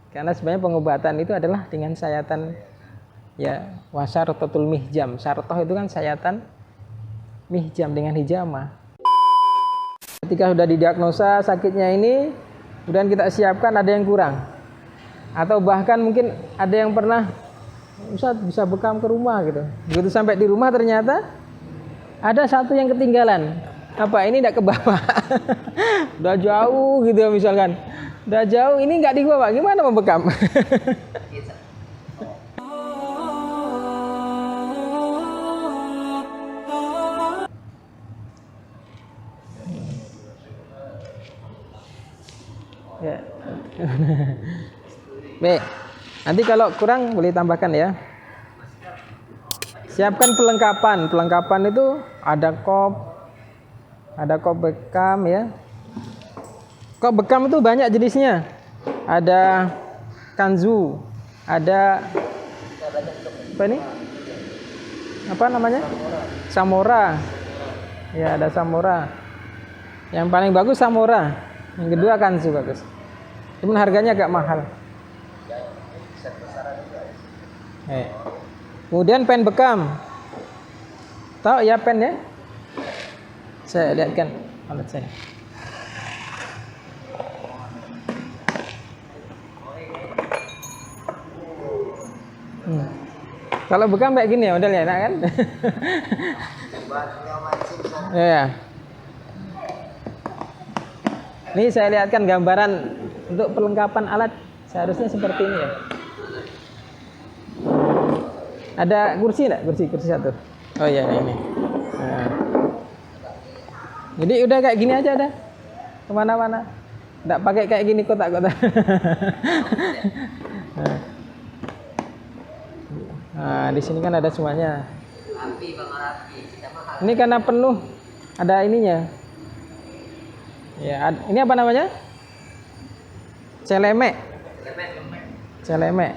Karena sebenarnya pengobatan itu adalah dengan sayatan, ya, wasyartotul mihjam. Syartoh itu kan sayatan, mihjam dengan hijamah. Ketika sudah didiagnosa sakitnya ini, kemudian kita siapkan ada yang kurang, atau bahkan mungkin ada yang pernah Ustaz bisa bekam ke rumah gitu. Begitu sampai di rumah ternyata ada satu yang ketinggalan. Apa ini tidak ke bawah? Udah jauh gitu ya misalkan. Udah jauh ini nggak dibawa, gimana membekam? Ya. Baik. Nanti kalau kurang boleh tambahkan ya. Siapkan pelengkapan. Pelengkapan itu ada kop bekam ya. Kop bekam itu banyak jenisnya. Ada kanzu, ada apa ini? Apa namanya? Samora. Ya, ada samora. Yang paling bagus samora. Yang kedua kanzu bagus. Cuman harganya agak mahal. Kemudian pen bekam. Tahu ya pen ya? Saya lihatkan alat saya. Kalau bekam kayak gini ya modelnya enak kan? Ya. Ini saya lihatkan gambaran untuk perlengkapan alat seharusnya seperti ini ya. Ada kursi enggak? Kursi satu. Oh iya ini. Nah. Jadi udah kayak gini aja dah. Kemana-mana. Enggak pakai kayak gini kotak-kotak. Nah, di sini kan ada semuanya. Ini karena penuh ada ininya. Ya, ini apa namanya? Celemek. Celemek.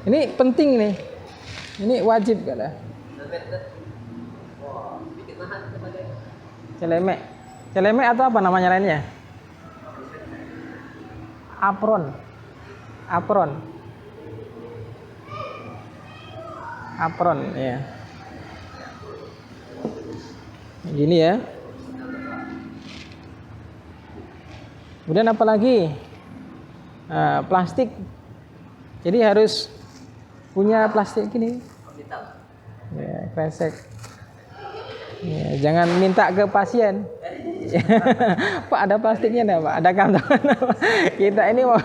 Ini penting nih. Ini wajib kada. Celemek. Celemek atau apa namanya lainnya? Apron. Apron. Apron ya. Gini ya. Kemudian apa lagi? Plastik. Jadi harus punya plastik gini. Ya, kresek. Ya, jangan minta ke pasien. Pak ada plastiknya enggak, Pak? Ada kantongan apa? Kita ini mau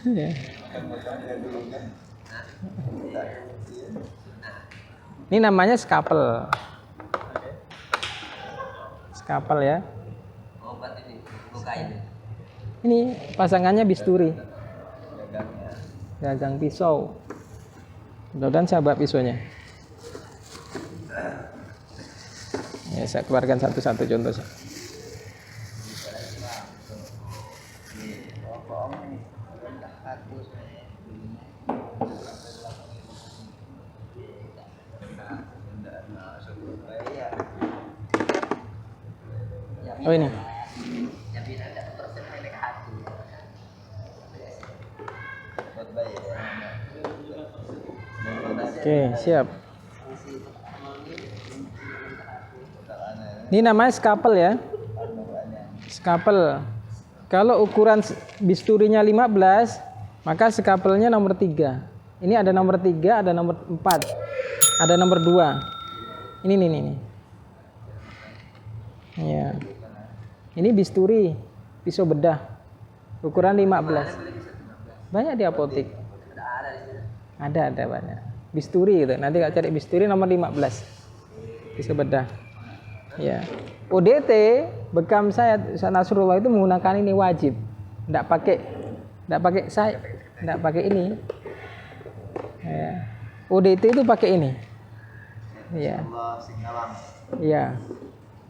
ya. Ini namanya skapel. Skapel ya. Ini pasangannya bisturi. Gagang pisau. Mudah-mudahan saya bawa pisaunya. Ya, saya keluarkan satu-satu contoh. Oh ini. Oke, siap. Ini namanya skapel ya. Skapel. Kalau ukuran bisturinya 15, maka skapelnya nomor 3. Ini ada nomor 3, ada nomor 4. Ada nomor 2. Ini nih. Ya. Ini bisturi, pisau bedah. Ukuran 15. Banyak di apotek. Ada banyak. Bisturi gitu. Nanti kalau cari bisturi nomor 15. Pisau bedah. Ya. ODT bekam saya Nasrullah itu menggunakan ini wajib. Enggak pakai ini. Ya. ODT itu pakai ini. Ya. Ya.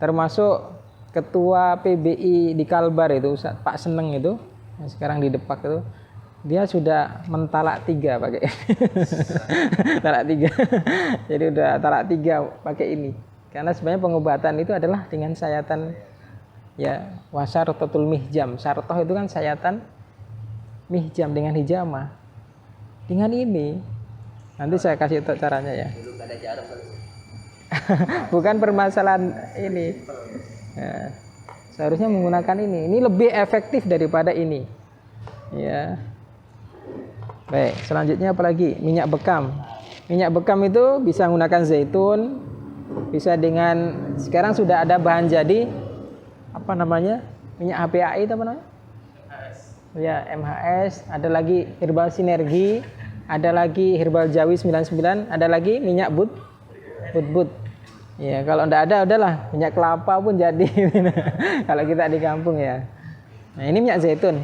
Termasuk ketua PBI di Kalbar itu Pak Seneng itu yang sekarang di Depak itu, dia sudah mentalak 3 pakai talak 3. Jadi udah talak 3 pakai ini. Karena sebenarnya pengobatan itu adalah dengan sayatan, ya, wasyartotul mihjam. Syartoh itu kan sayatan, mihjam dengan hijamah dengan ini. Nanti saya kasih tahu caranya ya. Bukan permasalahan ini. Ya, seharusnya menggunakan ini. Ini lebih efektif daripada ini. Ya. Baik, selanjutnya apa lagi? Minyak bekam. Minyak bekam itu bisa menggunakan zaitun, bisa dengan sekarang sudah ada bahan jadi apa namanya? Minyak HPAI itu apa namanya? Ya, MHS, ada lagi herbal sinergi, ada lagi herbal jawi 99, ada lagi minyak but. Ya, kalau enggak ada udahlah, minyak kelapa pun jadi. Kalau kita di kampung ya. Nah, ini minyak zaitun.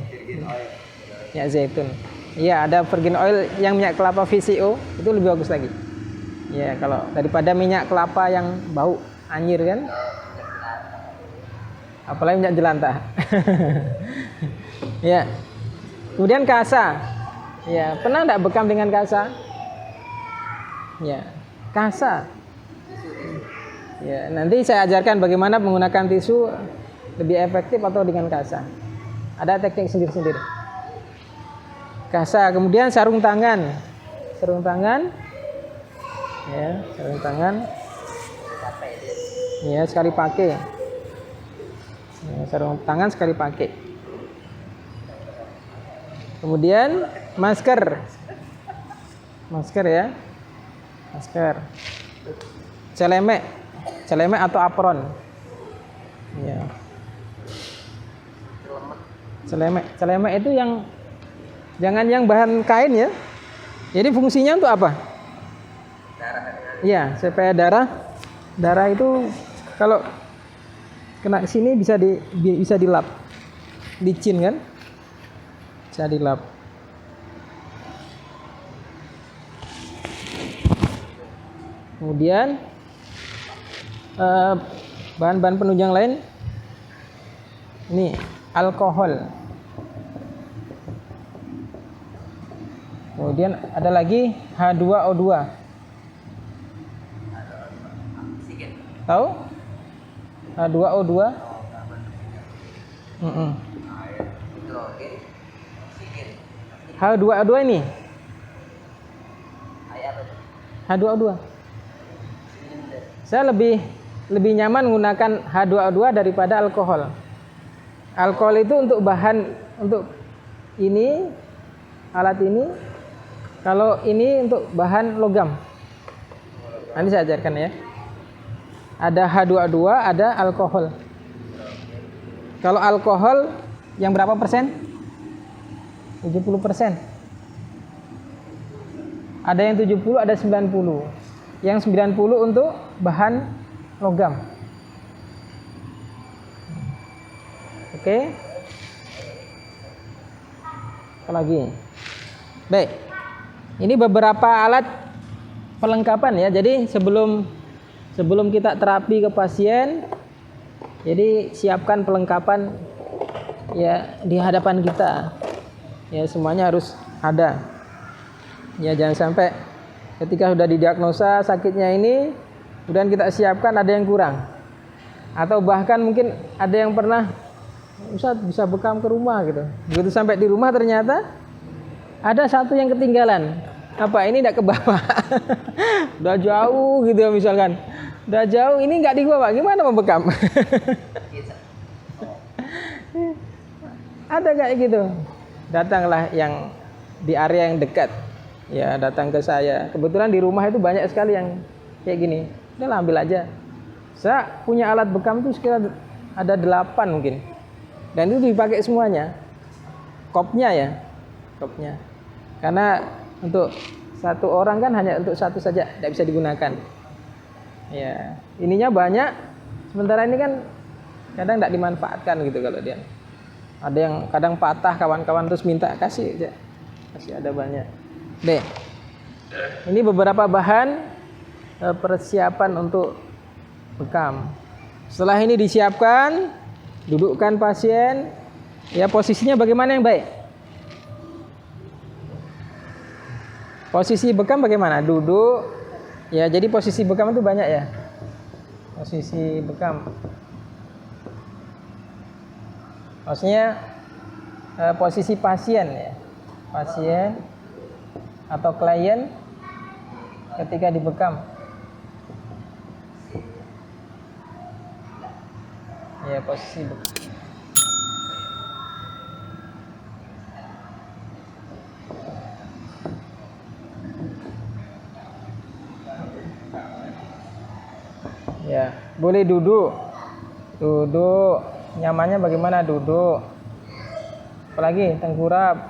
Minyak zaitun. Iya, ada virgin oil yang minyak kelapa VCO, itu lebih bagus lagi. Ya, kalau daripada minyak kelapa yang bau anyir kan. Apalagi minyak jelantah. Ya. Kemudian kasa. Ya, pernah enggak bekam dengan kasa? Ya, kasa. Ya, nanti saya ajarkan bagaimana menggunakan tisu lebih efektif atau dengan kasa. Ada teknik sendiri-sendiri. Kasa, kemudian sarung tangan. Sarung tangan. Ya, sarung tangan. Ya, sekali pakai. Ya, sarung tangan sekali pakai. Kemudian masker. Masker ya. Masker. Celemek. Celemek atau apron. Ya. Celemek itu yang jangan yang bahan kain ya. Jadi fungsinya untuk apa? Iya, supaya darah itu kalau kena sini bisa dilap, licin kan, bisa dilap. Kemudian bahan-bahan penunjang lain, ini alkohol. Kemudian ada lagi H2O2. Tahu? H2O2. H2O2 ini. H2O2. Saya lebih nyaman menggunakan H2O2 daripada alkohol. Alkohol itu untuk bahan untuk ini, alat ini. Kalau ini untuk bahan logam. Nanti saya ajarkan ya. Ada H2O2, ada alkohol. Kalau alkohol yang berapa persen? 70%. Ada yang 70, ada 90. Yang 90 untuk bahan logam. Oke. Apa lagi? Baik. Ini beberapa alat perlengkapan ya. Jadi sebelum kita terapi ke pasien, jadi siapkan perlengkapan ya di hadapan kita. Ya semuanya harus ada. Ya jangan sampai ketika sudah didiagnosa sakitnya ini, kemudian kita siapkan ada yang kurang. Atau bahkan mungkin ada yang pernah Ustaz bisa bekam ke rumah gitu. Begitu sampai di rumah ternyata ada satu yang ketinggalan. Apa ini tidak kebawa? Udah jauh gitu ya misalkan. Udah jauh ini nggak dibawa, gimana mau bekam? Ada kayak gitu. Datanglah yang di area yang dekat. Ya datang ke saya. Kebetulan di rumah itu banyak sekali yang kayak gini. Udah ambil aja. Saya punya alat bekam itu sekitar ada 8 mungkin. Dan itu dipakai semuanya. Kopnya ya. Kopnya. Karena untuk satu orang kan hanya untuk satu saja, tidak bisa digunakan. Ya, ininya banyak. Sementara ini kan kadang tidak dimanfaatkan gitu kalau dia. Ada yang kadang patah kawan-kawan terus minta kasih aja. Kasih ada banyak. B. Ini beberapa bahan persiapan untuk bekam. Setelah ini disiapkan, dudukkan pasien. Ya posisinya bagaimana yang baik? Posisi bekam bagaimana? Duduk. Ya, jadi posisi bekam itu banyak ya. Posisi bekam. Maksudnya posisi pasien ya. pasien atau klien ketika dibekam. Ya, posisi bekam. Ya, boleh duduk. Duduk. Nyamannya bagaimana duduk? Apalagi tengkurap.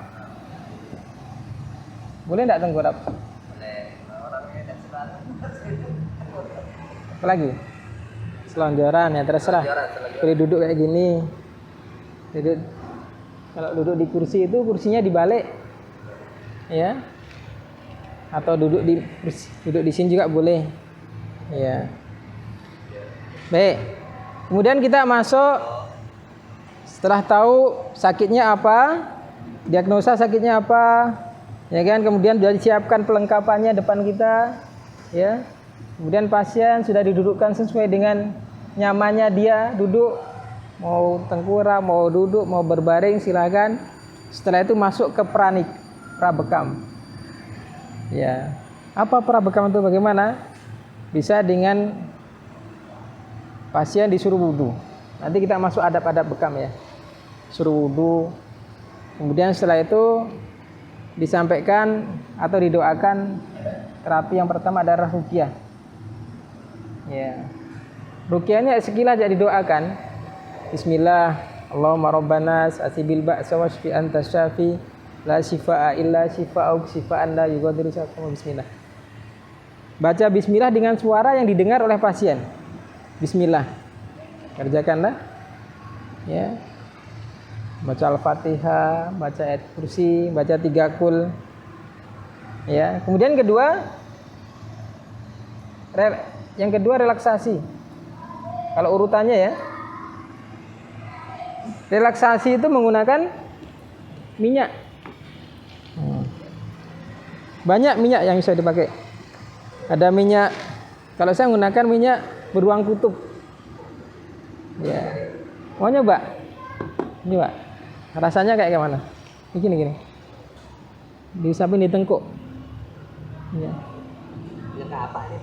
Boleh enggak tengkurap? Boleh. Orangnya enggak selalu. Apalagi? Selonjoran ya, terserah. Boleh duduk kayak gini. Duduk. Kalau duduk di kursi itu kursinya dibalik. Ya. Atau duduk di sini juga boleh. Ya. Baik, kemudian kita masuk setelah tahu sakitnya apa, diagnosa sakitnya apa, ya kan? Kemudian sudah disiapkan pelengkapannya depan kita, ya. Kemudian pasien sudah didudukkan sesuai dengan nyamannya dia duduk, mau tengkurap, mau duduk, mau berbaring silakan. Setelah itu masuk ke prabekam. Ya, apa prabekam itu bagaimana? Bisa dengan pasien disuruh wudhu. Nanti kita masuk adab-adab bekam ya. Suruh wudhu. Kemudian setelah itu disampaikan atau didoakan terapi yang pertama adalah ruqyah. Ya. Ruqyahnya sekilas aja didoakan. Bismillah, Allahumma rabbanas asibil ba'sa washfi anta syafi la shifaa illa shifaa'uk shifaa'an la yughadiru saqama. Bismillah. Baca bismillah dengan suara yang didengar oleh pasien. Bismillah, kerjakanlah, ya. Baca Al-Fatihah, baca ayat kursi, baca 3 kul, ya. Kemudian yang kedua relaksasi. Kalau urutannya ya, relaksasi itu menggunakan minyak. Banyak minyak yang bisa dipakai. Ada minyak. Kalau saya menggunakan minyak beruang kutub. Ya. Mau nyoba? Coba. Rasanya kayak gimana? Gini. Diusapin di tengkuk. Ya. Minyak kapak nih.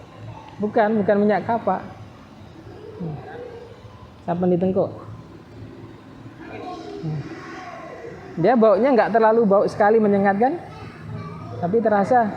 Bukan minyak kapak. Usapin di tengkuk. Dia baunya nggak terlalu bau sekali menyengat kan? Tapi terasa